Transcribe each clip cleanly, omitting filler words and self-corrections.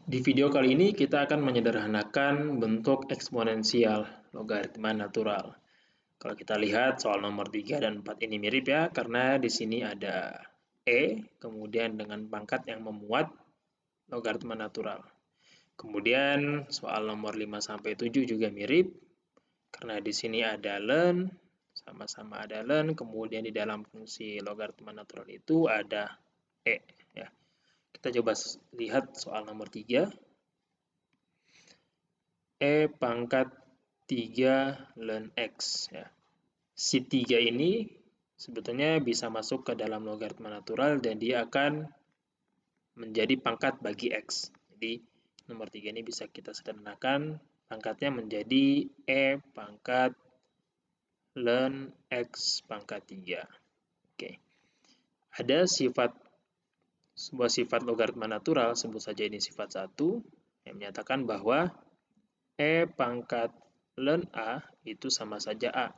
Di video kali ini kita akan menyederhanakan bentuk eksponensial logaritma natural. Kalau kita lihat soal nomor 3 dan 4 ini mirip ya, karena di sini ada kemudian dengan pangkat yang memuat logaritma natural. Kemudian soal nomor 5 sampai 7 juga mirip, karena di sini ada ln, sama-sama ada ln, kemudian di dalam fungsi logaritma natural itu ada ya. Kita coba lihat soal nomor 3. Pangkat 3 ln X. Ya. Si 3 ini sebetulnya bisa masuk ke dalam logaritma natural dan dia akan menjadi pangkat bagi X. Jadi nomor 3 ini bisa kita sederhanakan, pangkatnya menjadi pangkat ln X pangkat 3. Oke. Ada sebuah sifat logaritma natural, sebut saja ini sifat 1, yang menyatakan bahwa pangkat ln A itu sama saja A.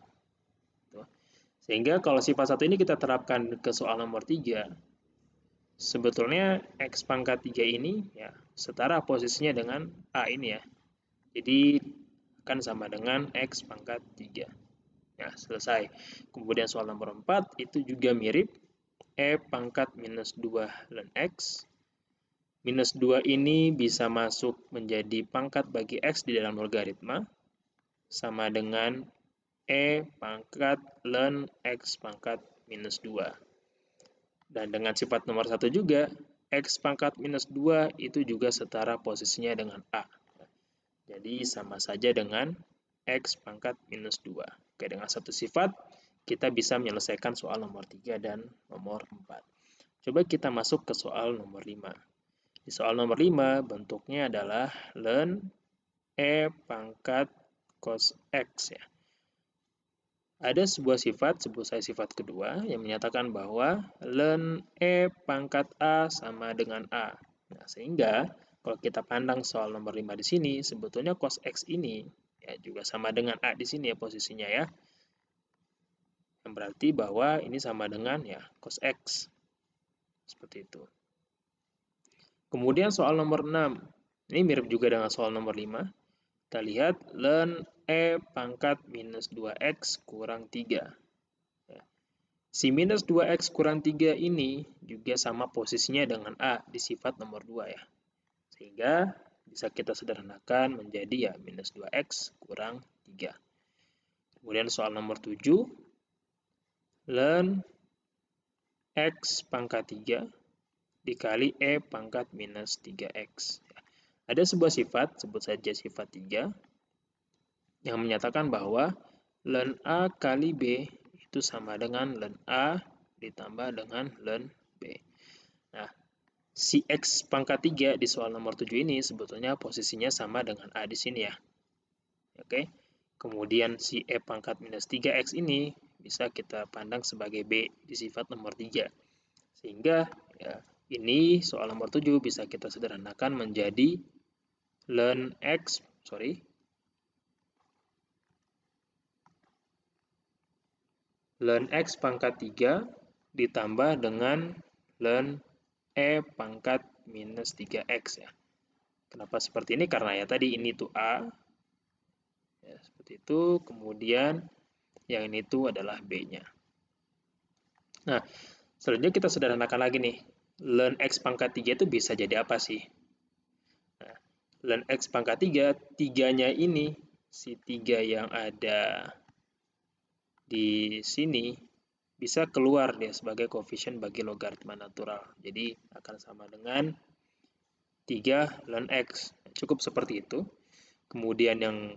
Sehingga kalau sifat 1 ini kita terapkan ke soal nomor 3, sebetulnya X pangkat 3 ini ya setara posisinya dengan A ini ya. Jadi akan sama dengan X pangkat 3. Ya, selesai. Kemudian soal nomor 4 itu juga mirip. Pangkat minus 2 ln X. Minus 2 ini bisa masuk menjadi pangkat bagi X di dalam logaritma, sama dengan pangkat ln X pangkat minus 2. Dan dengan sifat nomor 1 juga, X pangkat minus 2 itu juga setara posisinya dengan A. Jadi sama saja dengan X pangkat minus 2. Oke, dengan satu sifat, kita bisa menyelesaikan soal nomor 3 dan nomor 4. Coba kita masuk ke soal nomor 5. Di soal nomor 5, bentuknya adalah ln pangkat cos X ya. Ada sebuah sifat, sebut saya sifat kedua, yang menyatakan bahwa ln pangkat A sama dengan A. Nah, sehingga kalau kita pandang soal nomor 5 di sini, sebetulnya cos X ini ya juga sama dengan A di sini ya posisinya ya. Yang berarti bahwa ini sama dengan ya cos X. Seperti itu. Kemudian soal nomor 6. Ini mirip juga dengan soal nomor 5. Kita lihat ln pangkat minus 2x kurang 3. Ya. Si minus 2x kurang 3 ini juga sama posisinya dengan A di sifat nomor 2 ya. Sehingga bisa kita sederhanakan menjadi ya minus 2x kurang 3. Kemudian soal nomor 7. Ln x pangkat 3 dikali pangkat minus 3x. Ya. Ada sebuah sifat, sebut saja sifat 3, yang menyatakan bahwa ln A kali B itu sama dengan ln A ditambah dengan ln B. Nah, si X pangkat 3 di soal nomor 7 ini sebetulnya posisinya sama dengan A di sini ya. Oke. Kemudian si E pangkat minus 3X ini bisa kita pandang sebagai B di sifat nomor 3. Sehingga ya, ini soal nomor 7 bisa kita sederhanakan menjadi ln X pangkat 3 ditambah dengan ln pangkat minus 3X ya. Kenapa seperti ini? Karena ya tadi ini tuh A. Ya, seperti itu. Kemudian yang ini tuh adalah B-nya. Nah, selanjutnya kita sederhanakan lagi nih. Ln X pangkat 3 itu bisa jadi apa sih? Nah, ln X pangkat 3, 3-nya ini, si 3 yang ada di sini, bisa keluar dia sebagai koefisien bagi logaritma natural. Jadi akan sama dengan 3 ln X. Cukup seperti itu. Kemudian yang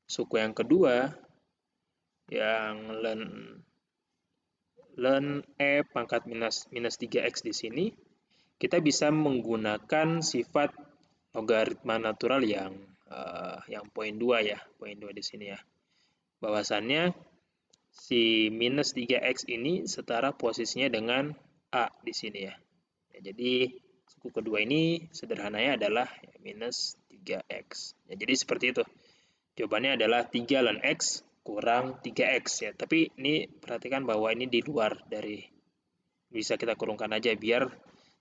suku yang kedua, yang ln pangkat minus 3X di sini, kita bisa menggunakan sifat logaritma natural yang poin 2 ya, poin 2 di sini ya. Bahwasannya si minus 3X ini setara posisinya dengan A di sini ya. Jadi suku kedua ini sederhananya adalah minus 3X. Ya, jadi seperti itu. Jawabannya adalah 3 ln X kurang 3X ya. Tapi ini perhatikan bahwa ini di luar dari, bisa kita kurungkan aja biar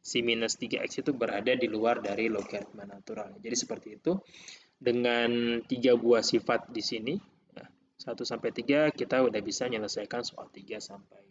si minus 3x itu berada di luar dari logaritma natural. Jadi seperti itu. Dengan 3 buah sifat di sini, 1 sampai 3 kita udah bisa menyelesaikan soal 3 sampai